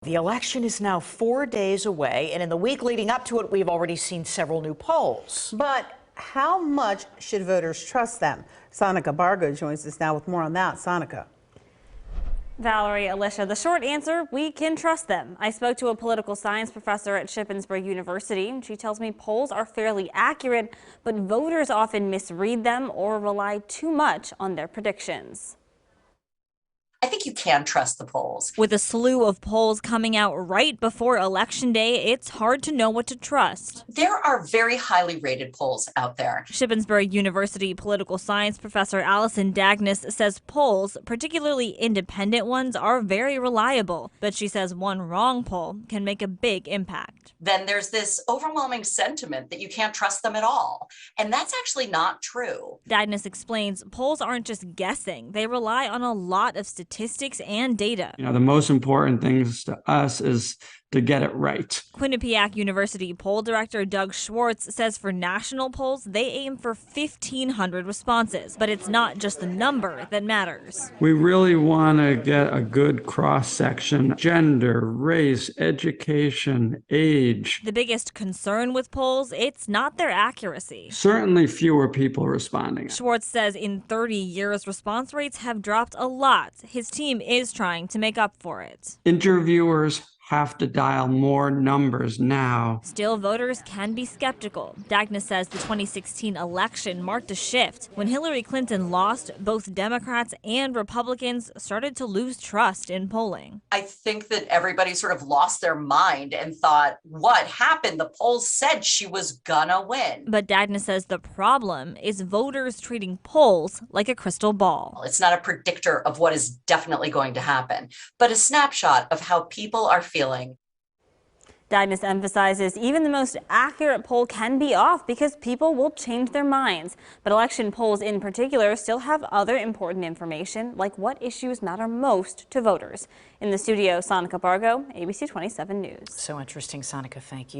The election is now 4 days away, and in the week leading up to it, we've already seen several new polls. But how much should voters trust them? Sonica Bargo joins us now with more on that. Sonica. Valerie, Alicia, the short answer, we can trust them. I spoke to a political science professor at Shippensburg University. She tells me polls are fairly accurate, but voters often misread them or rely too much on their predictions. I think you can trust the polls. With a slew of polls coming out right before Election Day, it's hard to know what to trust. There are very highly rated polls out there. Shippensburg University political science professor Allison Dagnes says polls, particularly independent ones, are very reliable. But she says one wrong poll can make a big impact. Then there's this overwhelming sentiment that you can't trust them at all. And that's actually not true. Dagnes explains polls aren't just guessing. They rely on a lot of statistics and data. The most important things to us is to get it right. Quinnipiac University poll director Doug Schwartz says for national polls, they aim for 1,500 responses. But it's not just the number that matters. We really want to get a good cross-section: gender, race, education, age. The biggest concern with polls, it's not their accuracy. Certainly fewer people responding. Schwartz says in 30 years, response rates have dropped a lot. His team is trying to make up for it. Interviewers have to dial more numbers now. Still, voters can be skeptical. Dagnes says the 2016 election marked a shift. When Hillary Clinton lost, both Democrats and Republicans started to lose trust in polling. I think that everybody sort of lost their mind and thought, what happened? The polls said she was gonna win. But Dagnes says the problem is voters treating polls like a crystal ball. It's not a predictor of what is definitely going to happen, but a snapshot of how people are feeling. Dagnes emphasizes even the most accurate poll can be off because people will change their minds. But election polls in particular still have other important information, like what issues matter most to voters. In the studio, Sonica Bargo, ABC 27 News. So interesting, Sonica. Thank you.